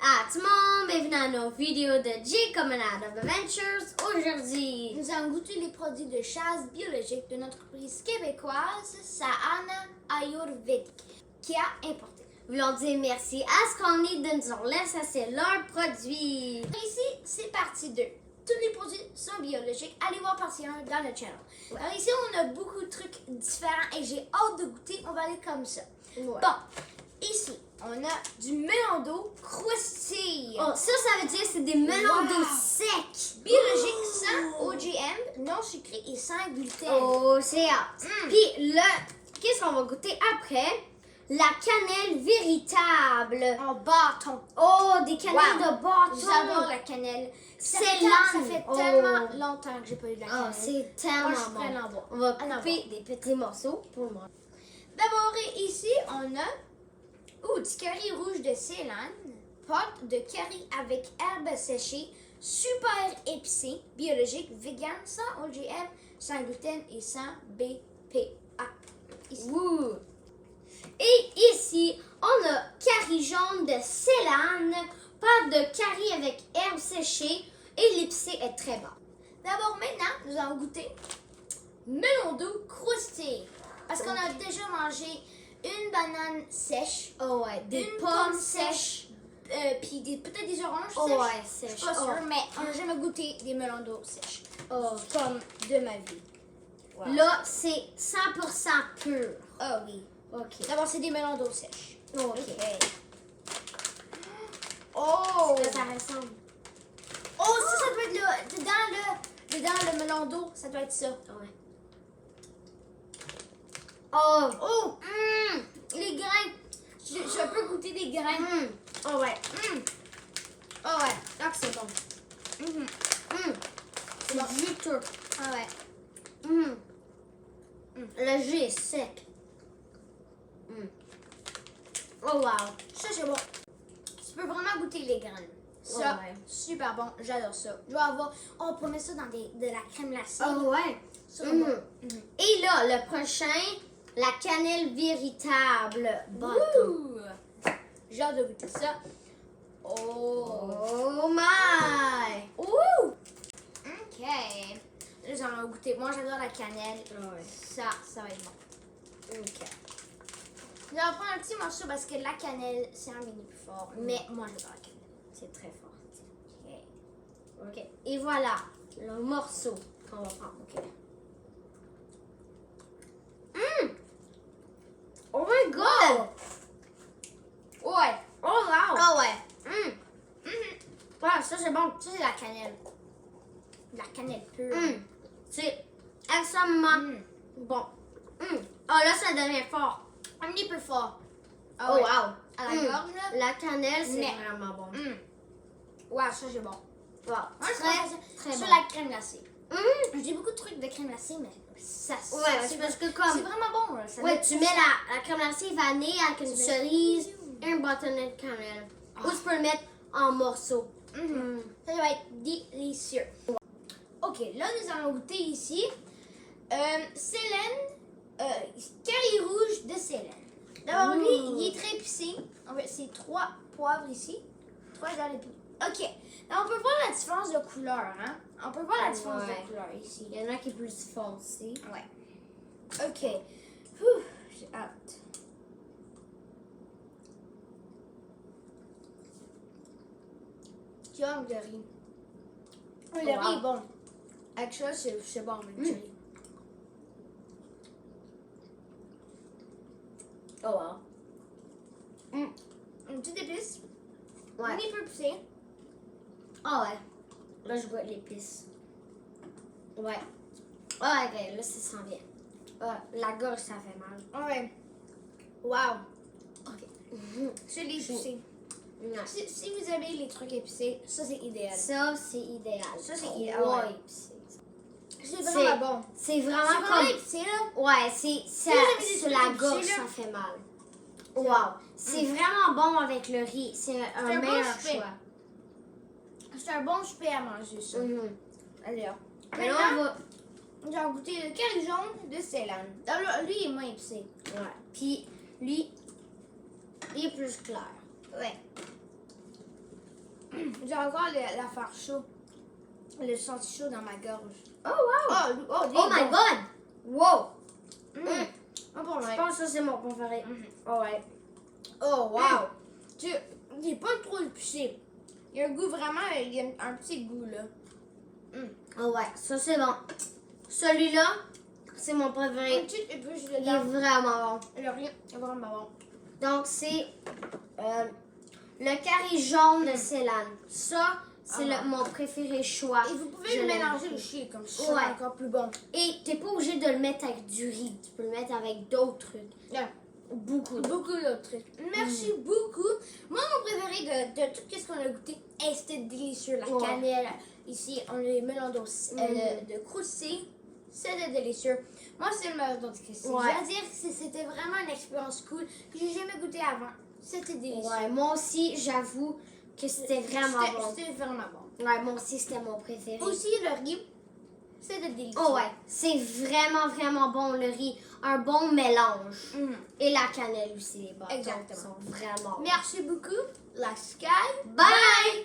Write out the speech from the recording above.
Ah, tout le monde, bienvenue à nos vidéos de J Command of Adventures. Aujourd'hui, nous allons goûter les produits de chasse biologique de notre entreprise québécoise Sahana Ayurvedic qui a importé. nous voulons dire merci à Scrawny de nous laisser leurs produits. Ici, c'est partie 2. Tous les produits sont biologiques. Allez voir partie 1 dans le channel. Ouais. Alors ici, on a beaucoup de trucs différents et j'ai hâte de goûter. On va aller comme ça. Ouais. Bon, ici, on a du melon d'eau croustille. Oh, ça veut dire que c'est des melons Wow. d'eau secs. Biologique, sans OGM, non sucré et sans gluten. Oh, c'est hâte. Puis là, qu'est-ce qu'on va goûter après? La cannelle véritable. En bâton. Oh, des cannelles Wow. de bâton. J'adore la cannelle. C'est Ça lent. fait Oh. tellement longtemps que j'ai pas eu de la Oh, cannelle. c'est Moi, je tellement suis bon. prête à en boire. On va À en couper des petits morceaux pour moi. D'abord, ici, on a du curry rouge de Ceylan, pâte de curry avec herbes séchées, super épicé, biologique, vegan, sans OGM, sans gluten et sans BPA. Ici. Ouh. Et ici, on a curry jaune de Ceylan, pâte de curry avec herbes séchées et l'épicé est très bon. D'abord, maintenant, nous allons goûter melon d'eau croustille. Parce qu'on a déjà mangé une banane sèche, Oh ouais, des une pommes sèches. puis peut-être des oranges Oh sèches. ouais, Je sèches. suis pas Oh. sûre, mais on n'a jamais goûté des melons d'eau sèches. Oh. Comme de ma vie. Wow. Là, c'est 100% pur. Ah oui. OK. D'abord, c'est des melons d'eau sèches. OK. Oh! Ça ressemble. Oh, ça peut être dedans le melon d'eau, ça doit être ça. Ouais. Oh. Oh! Les grains. Je peux goûter des grains. Oh ouais. Oh ouais. Ah, c'est bon. Mhm. C'est bon. juteux. Ah ouais. Le jus est sec. Oh wow. Ça, c'est bon. Tu peux vraiment goûter les graines. Ça, Ouais. super bon. J'adore ça. Je vais avoir... On peut mettre ça dans de la crème glacée. Oh ouais. Ça, bon. Et là, le prochain, la cannelle véritable. Bâton. Ouh! J'ai hâte de goûter ça. Oh! Oh my. Ouh! OK. Là, j'en ai goûté. Moi, j'adore la cannelle. Ouais. Ça va être bon. OK. Je vais en prendre un petit morceau parce que la cannelle, c'est un mini plus fort. Mais moi, j'adore la cannelle. C'est très fort. OK. OK. Et voilà, le morceau qu'on va prendre. OK. Oh my god. Ouais. Oh wow. Ah ouais. Ouais, ça c'est bon. Ça, c'est la cannelle. La cannelle pure. C'est extrêmement bon. Oh là, ça devient fort. Un petit peu fort. Ah Oh ouais. wow. À la gorge, là. La cannelle, c'est Mais- vraiment bon. Ouais, ça, c'est bon. Wow. Moi, je Très, préfère ça très sur bon. la crème glacée. Je dis beaucoup de trucs de crème glacée, mais ça, Ouais, c'est parce que comme... c'est vraiment bon. Là. Ça Ouais, met tu tout mets ça. la crème glacée vanille avec une cerise et un bâtonnet de cannelle. Ou tu peux le mettre en morceaux. Ça va être délicieux. Ok, là, nous allons goûter ici Ceylan, curry rouge de Ceylan. D'abord, lui, il est très épicé. En fait, c'est 3 poivres ici. 3 jalapeno. Ok, là, on peut voir la différence de couleur, hein? On peut voir la différence Ouais. de couleur ici. Il y en a qui est plus foncé. Ouais. Ok. Ouh, j'ai hâte. Tu as le riz. Le Oh, wow. riz est bon. Avec ça, c'est bon avec du riz. Oh wow. Une petite épice. Ouais. Un petit peu épicé. Ah ouais. Là, je goûte l'épice. Ouais. Ah ouais, là, ça sent bien. Ah, la gorge, ça fait mal. Ouais. Wow. OK. C'est épicé. Nice. Si vous aimez les trucs épicés, ça c'est idéal. Ça, c'est idéal. Ça, c'est Trop idéal, ouais. épicé. C'est vraiment bon. C'est C'est vraiment vraiment comme... épicé là. Ouais, c'est ça, vous avez des sur trucs la épicés, gorge, là, ça fait mal. Wow. C'est vraiment bon avec le riz. C'est un un bon meilleur souper. choix. C'est un bon souper à manger ça. Alors. Mais là, on va... J'ai goûté le curry jaune de Ceylan. Alors, lui, il est moins épicé. Ouais. Puis, lui, il est plus clair. Ouais. J'ai encore l'affaire chaud. Le senti chaud dans ma gorge. Oh, wow! Oh my god! Wow! Oh, pour Je vrai. pense que ça, c'est mon préféré. Oh, ouais. Oh, wow! Il est pas trop épicé. Il y a un goût vraiment, il y a un petit goût là. Oh, ouais, ça, c'est bon. Celui-là, c'est mon Un préféré. petit épice Il est dedans. vraiment bon. Le riz est vraiment bon. Donc, c'est le curry jaune de Ceylan. Ça, c'est mon préféré choix. Et vous pouvez Je le l'aime mélanger beaucoup. aussi, comme ça, Ouais. c'est encore plus bon. Et t'es pas obligé de le mettre avec du riz. Tu peux le mettre avec d'autres trucs. Yeah. Beaucoup. Beaucoup d'autres trucs. Merci beaucoup. Moi, mon préféré de tout ce qu'on a goûté, c'était délicieux. La Ouais. cannelle, ici, on a les melons de croustilles. C'était délicieux. Moi, c'est le meilleur d'entre ces. Ouais. Je veux dire que c'était vraiment une expérience cool que j'ai jamais goûté avant. C'était délicieux. Ouais, moi aussi, j'avoue que c'était vraiment bon. C'était vraiment bon. Ouais, moi aussi, c'était mon préféré. Aussi, le riz, c'était délicieux. Oh ouais, c'est vraiment, vraiment bon le riz. Un bon mélange. Et la cannelle aussi, les bâtons. Exactement. Sont vraiment bons. Merci beaucoup, la Sky. Bye!